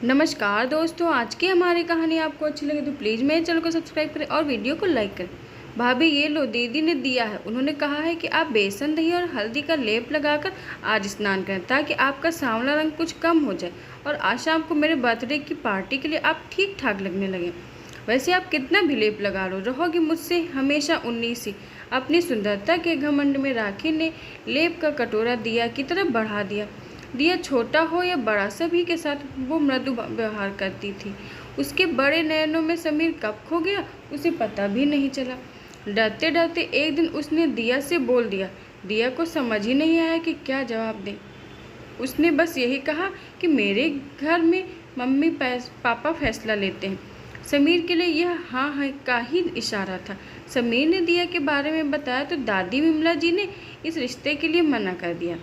नमस्कार दोस्तों, आज की हमारी कहानी आपको अच्छी लगे तो प्लीज़ मेरे चैनल को सब्सक्राइब करें और वीडियो को लाइक करें। भाभी ये लो, दीदी ने दिया है। उन्होंने कहा है कि आप बेसन, दही और हल्दी का लेप लगाकर आज स्नान करें ताकि आपका सांवला रंग कुछ कम हो जाए और आज शाम को मेरे बर्थडे की पार्टी के लिए आप ठीक ठाक लगने लगें। वैसे आप कितना भी लेप लगा लो, रहोगी मुझसे हमेशा 19 ही। अपनी सुंदरता के घमंड में राखी ने लेप का कटोरा दिया की तरफ बढ़ा दिया। दिया छोटा हो या बड़ा, सभी के साथ वो मृदु व्यवहार करती थी। उसके बड़े नयनों में समीर कब खो गया उसे पता भी नहीं चला। डरते डरते एक दिन उसने दिया से बोल दिया। दिया को समझ ही नहीं आया कि क्या जवाब दे। उसने बस यही कहा कि मेरे घर में मम्मी पापा फैसला लेते हैं। समीर के लिए यह हाँ है का ही इशारा था। समीर ने दिया के बारे में बताया तो दादी विमला जी ने इस रिश्ते के लिए मना कर दिया।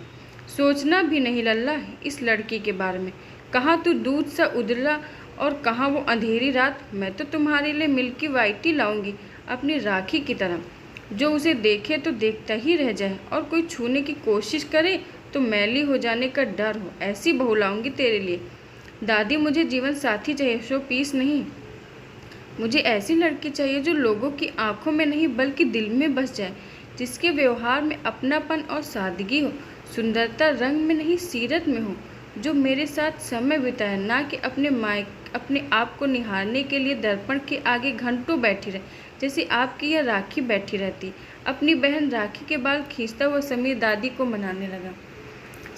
सोचना भी नहीं लल्ला इस लड़की के बारे में। कहाँ तू दूध सा उदला और कहाँ वो अंधेरी रात। मैं तो तुम्हारे लिए मिल्की वाइट ही लाऊंगी, अपनी राखी की तरह, जो उसे देखे तो देखता ही रह जाए और कोई छूने की कोशिश करे तो मैली हो जाने का डर हो। ऐसी बहू लाऊंगी तेरे लिए। दादी मुझे जीवन साथी चाहिए, शो पीस नहीं। मुझे ऐसी लड़की चाहिए जो लोगों की आंखों में नहीं बल्कि दिल में बस जाए, जिसके व्यवहार में अपनापन और सादगी हो, सुंदरता रंग में नहीं सीरत में हो, जो मेरे साथ समय बिताए, ना कि अपने आप को निहारने के लिए दर्पण के आगे घंटों बैठी रहे, जैसे आपकी यह राखी बैठी रहती। अपनी बहन राखी के बाल खींचता हुआ समीर दादी को मनाने लगा।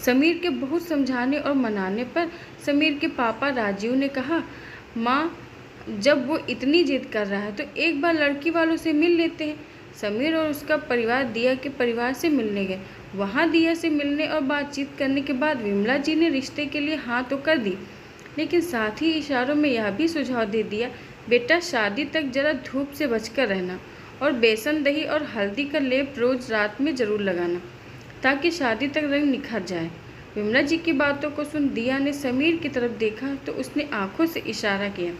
समीर के बहुत समझाने और मनाने पर समीर के पापा राजीव ने कहा, माँ जब वो इतनी जिद कर रहा है तो एक बार लड़की वालों से मिल लेते हैं। समीर और उसका परिवार दिया के परिवार से मिलने गए। वहाँ दिया से मिलने और बातचीत करने के बाद विमला जी ने रिश्ते के लिए हाँ तो कर दी, लेकिन साथ ही इशारों में यह भी सुझाव दे दिया, बेटा शादी तक जरा धूप से बचकर रहना और बेसन, दही और हल्दी का लेप रोज रात में ज़रूर लगाना ताकि शादी तक रंग निखर जाए। विमला जी की बातों को सुन दिया ने समीर की तरफ देखा तो उसने आंखों से इशारा किया,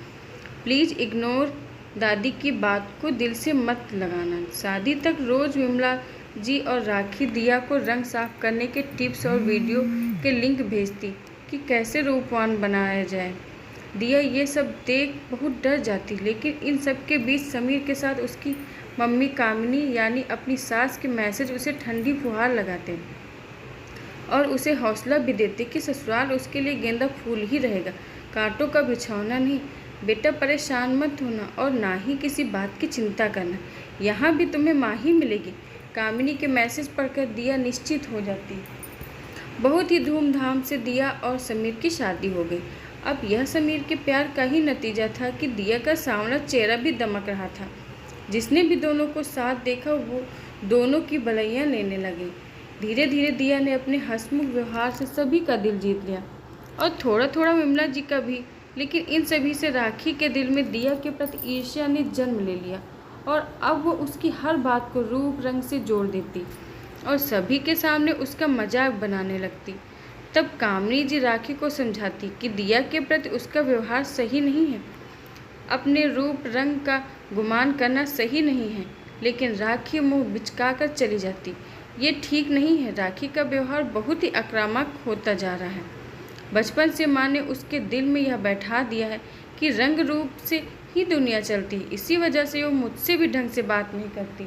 प्लीज़ इग्नोर दादी की बात को दिल से मत लगाना। शादी तक रोज़ विमला जी और राखी दिया को रंग साफ करने के टिप्स और वीडियो के लिंक भेजती कि कैसे रूपवान बनाया जाए। दिया ये सब देख बहुत डर जाती, लेकिन इन सब के बीच समीर के साथ उसकी मम्मी कामिनी यानी अपनी सास के मैसेज उसे ठंडी फुहार लगाते और उसे हौसला भी देते कि ससुराल उसके लिए गेंदा फूल ही रहेगा, कांटों का बिछौना नहीं। बेटा परेशान मत होना और ना ही किसी बात की चिंता करना, यहाँ भी तुम्हें माँ ही मिलेगी। कामिनी के मैसेज पढ़कर दिया निश्चित हो जाती। बहुत ही धूमधाम से दिया और समीर की शादी हो गई। अब यह समीर के प्यार का ही नतीजा था कि दिया का सांवला चेहरा भी दमक रहा था। जिसने भी दोनों को साथ देखा वो दोनों की भलाइयाँ लेने लगे। धीरे धीरे दिया ने अपने हंसमुख व्यवहार से सभी का दिल जीत लिया और थोड़ा थोड़ा विमला जी का भी, लेकिन इन सभी से राखी के दिल में दिया के प्रति ईर्ष्या ने जन्म ले लिया और अब वो उसकी हर बात को रूप रंग से जोड़ देती और सभी के सामने उसका मजाक बनाने लगती। तब कामिनी जी राखी को समझाती कि दिया के प्रति उसका व्यवहार सही नहीं है, अपने रूप रंग का गुमान करना सही नहीं है, लेकिन राखी मुँह बिचका कर चली जाती। ये ठीक नहीं है, राखी का व्यवहार बहुत ही आक्रामक होता जा रहा है। बचपन से माँ ने उसके दिल में यह बैठा दिया है कि रंग रूप से ही दुनिया चलती है, इसी वजह से वो मुझसे भी ढंग से बात नहीं करती।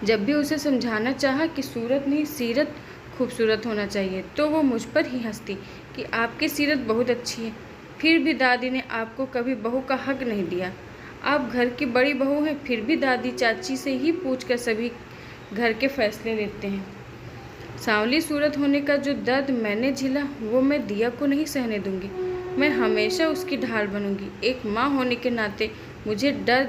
जब भी उसे समझाना चाहा कि सूरत नहीं सीरत खूबसूरत होना चाहिए तो वो मुझ पर ही हंसती कि आपकी सीरत बहुत अच्छी है। फिर भी दादी ने आपको कभी बहू का हक नहीं दिया। आप घर की बड़ी बहू हैं, फिर भी दादी चाची से ही पूछकर सभी घर के फैसले लेते हैं। सांवली सूरत होने का जो दर्द मैंने झेला वो मैं दिया को नहीं सहने दूंगी। मैं हमेशा उसकी ढाल बनूंगी। एक माँ होने के नाते मुझे डर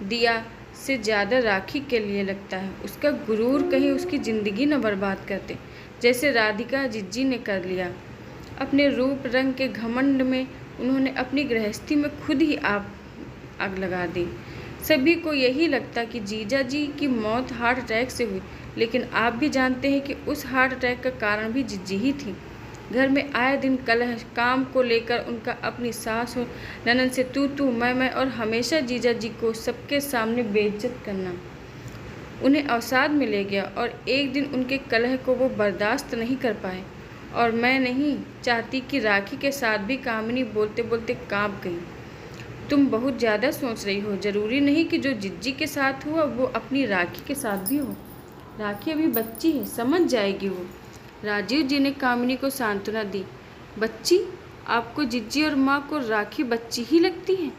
दिया से ज़्यादा राखी के लिए लगता है। उसका गुरूर कहीं उसकी ज़िंदगी न बर्बाद करते, जैसे राधिका जिज्जी ने कर लिया। अपने रूप रंग के घमंड में उन्होंने अपनी गृहस्थी में खुद ही आग लगा दी। सभी को यही लगता कि जीजा जी की मौत हार्ट अटैक से हुई, लेकिन आप भी जानते हैं कि उस हार्ट अटैक का कारण भी जिज्जी ही थी। घर में आए दिन कलह, काम को लेकर उनका अपनी सास और ननद से तू मैं और हमेशा जीजा जी को सबके सामने बेइज्जत करना उन्हें अवसाद में ले गया और एक दिन उनके कलह को वो बर्दाश्त नहीं कर पाए और मैं नहीं चाहती कि राखी के साथ भी। कामिनी बोलते बोलते कांप गई। तुम बहुत ज़्यादा सोच रही हो। ज़रूरी नहीं कि जो जिज्जी के साथ हुआ वो अपनी राखी के साथ भी हो। राखी अभी बच्ची है, समझ जाएगी वो। राजीव जी ने कामिनी को सांत्वना दी। बच्ची? आपको जिज्जी और माँ को राखी बच्ची ही लगती है?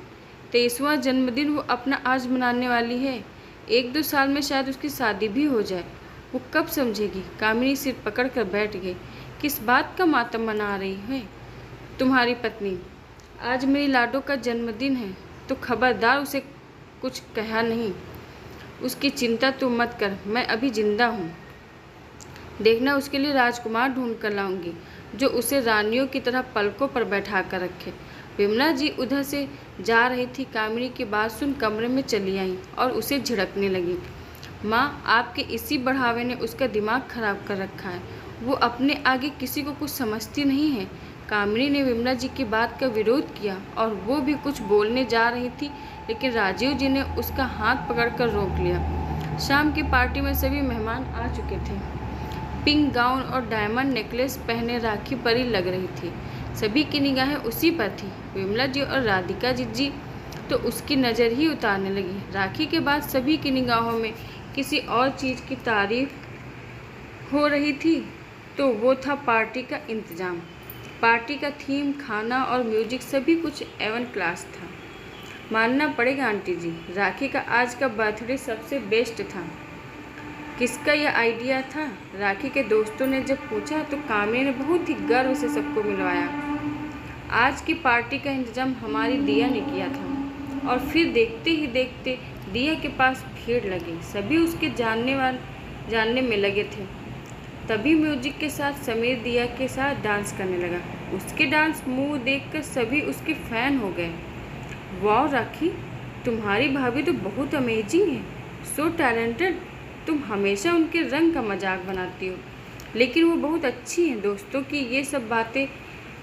23वां जन्मदिन वो अपना आज मनाने वाली है। 1-2 साल में शायद उसकी शादी भी हो जाए। वो कब समझेगी? कामिनी सिर पकड़ कर बैठ गई। किस बात का मातम मना रही है तुम्हारी पत्नी? आज मेरी लाडो का जन्मदिन है, तो खबरदार उसे कुछ कहा नहीं। उसकी चिंता तुम मत कर, मैं अभी जिंदा हूँ। देखना, उसके लिए राजकुमार ढूंढ कर लाऊंगी जो उसे रानियों की तरह पलकों पर बैठा कर रखे। विमला जी उधर से जा रही थी। कामिनी की बात सुन कमरे में चली आई और उसे झिड़कने लगी। माँ, आपके इसी बढ़ावे ने उसका दिमाग खराब कर रखा है। वो अपने आगे किसी को कुछ समझती नहीं है। कामिनी ने विमला जी की बात का विरोध किया और वो भी कुछ बोलने जा रही थी, लेकिन राजीव जी ने उसका हाथ पकड़कर रोक लिया। शाम की पार्टी में सभी मेहमान आ चुके थे। पिंक गाउन और डायमंड नेकलेस पहने राखी परी लग रही थी। सभी की निगाहें उसी पर थी। विमला जी और राधिका जी तो उसकी नज़र ही उतारने लगी। राखी के बाद सभी की निगाहों में किसी और चीज़ की तारीफ हो रही थी, तो वो था पार्टी का इंतज़ाम। पार्टी का थीम, खाना और म्यूजिक सभी कुछ एवन क्लास था। मानना पड़ेगा आंटी जी, राखी का आज का बर्थडे सबसे बेस्ट था। किसका यह आइडिया था? राखी के दोस्तों ने जब पूछा तो कामिनी ने बहुत ही गर्व से सबको मिलवाया। आज की पार्टी का इंतजाम हमारी दिया ने किया था। और फिर देखते ही देखते दिया के पास भीड़ लगी। सभी उसके जानने में लगे थे। तभी म्यूजिक के साथ समीर दिया के साथ डांस करने लगा। उसके डांस मूव देखकर सभी उसके फैन हो गए। वाह राखी, तुम्हारी भाभी तो बहुत अमेजिंग है, सो टैलेंटेड। तुम हमेशा उनके रंग का मजाक बनाती हो, लेकिन वो बहुत अच्छी हैं। दोस्तों की ये सब बातें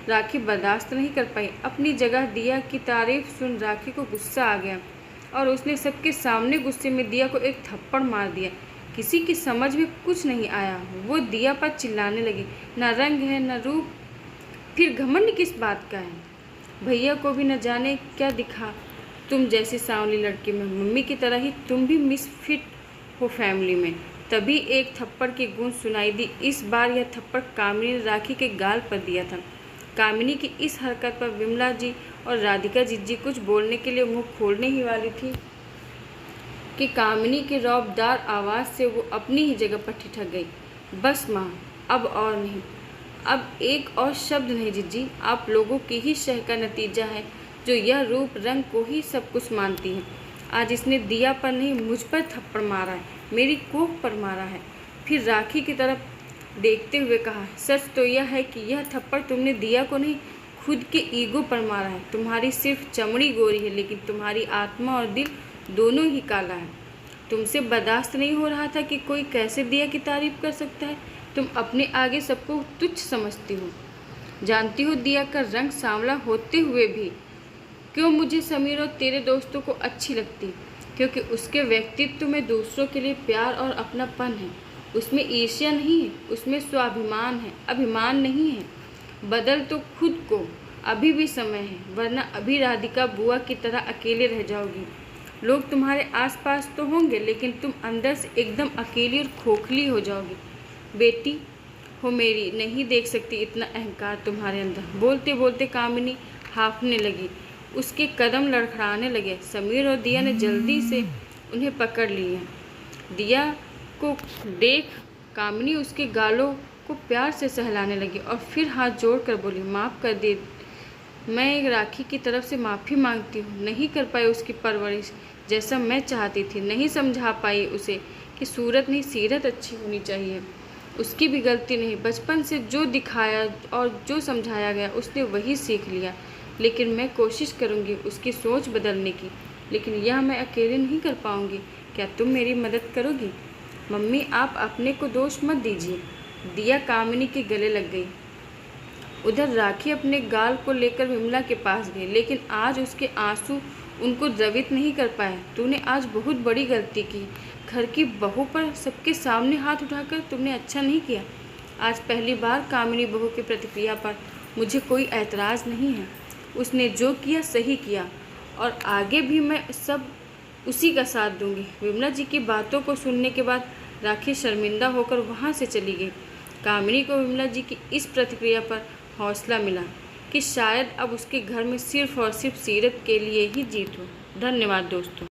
राखी बर्दाश्त नहीं कर पाई। अपनी जगह दिया की तारीफ सुन राखी को गुस्सा आ गया और उसने सबके सामने गुस्से में दिया को एक थप्पड़ मार दिया। किसी की समझ में कुछ नहीं आया। वो दिया पर चिल्लाने लगी, न रंग है न रूप, फिर घमंड किस बात का है? भैया को भी न जाने क्या दिखा तुम जैसी सांवली लड़की में। मम्मी की तरह ही तुम भी मिसफिट हो फैमिली में। तभी एक थप्पड़ की गूंज सुनाई दी। इस बार यह थप्पड़ कामिनी ने राखी के गाल पर दिया था। कामिनी की इस हरकत पर विमला जी और राधिका जी कुछ बोलने के लिए मुंह खोलने ही वाली थी कि कामिनी की रौबदार आवाज़ से वो अपनी ही जगह पर ठिठक गई। बस माँ, अब और नहीं, अब एक और शब्द नहीं जिज्जी। आप लोगों की ही शह का नतीजा है जो यह रूप रंग को ही सब कुछ मानती है। आज इसने दिया पर नहीं मुझ पर थप्पड़ मारा है, मेरी कोख पर मारा है। फिर राखी की तरफ देखते हुए कहा, सच तो यह है कि यह थप्पड़ तुमने दिया को नहीं, खुद के ईगो पर मारा है। तुम्हारी सिर्फ चमड़ी गोरी है, लेकिन तुम्हारी आत्मा और दिल दोनों ही काला है। तुमसे बर्दाश्त नहीं हो रहा था कि कोई कैसे दिया की तारीफ कर सकता है। तुम अपने आगे सबको तुच्छ समझती हो। जानती हो दिया का रंग सांवला होते हुए भी क्यों मुझे समीर और तेरे दोस्तों को अच्छी लगती? क्योंकि उसके व्यक्तित्व में दूसरों के लिए प्यार और अपनापन है। उसमें ईर्ष्या नहीं है, उसमें स्वाभिमान है, अभिमान नहीं है। बदल तो खुद को, अभी भी समय है, वरना अभी राधिका बुआ की तरह अकेले रह जाओगी। लोग तुम्हारे आसपास तो होंगे, लेकिन तुम अंदर से एकदम अकेली और खोखली हो जाओगी। बेटी हो मेरी, नहीं देख सकती इतना अहंकार तुम्हारे अंदर। बोलते बोलते कामिनी हाँफने लगी। उसके कदम लड़खड़ाने लगे। समीर और दिया ने जल्दी से उन्हें पकड़ लिया। दिया को देख कामिनी उसके गालों को प्यार से सहलाने लगी और फिर हाथ जोड़कर बोली, माफ़ कर दे, मैं एक राखी की तरफ से माफ़ी मांगती हूँ। नहीं कर पाई उसकी परवरिश जैसा मैं चाहती थी। नहीं समझा पाई उसे कि सूरत नहीं सीरत अच्छी होनी चाहिए। उसकी भी गलती नहीं। बचपन से जो दिखाया और जो समझाया गया उसने वही सीख लिया। लेकिन मैं कोशिश करूँगी उसकी सोच बदलने की, लेकिन यह मैं अकेले नहीं कर पाऊँगी। क्या तुम मेरी मदद करोगी? मम्मी, आप अपने को दोष मत दीजिए। दिया कामिनी के गले लग गई। उधर राखी अपने गाल को लेकर विमला के पास गई, लेकिन आज उसके आंसू उनको द्रवित नहीं कर पाए। तूने आज बहुत बड़ी गलती की। घर की बहू पर सबके सामने हाथ उठाकर तुमने अच्छा नहीं किया। आज पहली बार कामिनी बहू की प्रतिक्रिया पर मुझे कोई ऐतराज़ नहीं है। उसने जो किया सही किया और आगे भी मैं सब उसी का साथ दूंगी। विमला जी की बातों को सुनने के बाद राखी शर्मिंदा होकर वहाँ से चली गई। कामिनी को विमला जी की इस प्रतिक्रिया पर हौसला मिला कि शायद अब उसके घर में सिर्फ और सिर्फ सीरत के लिए ही जीत हो। धन्यवाद दोस्तों।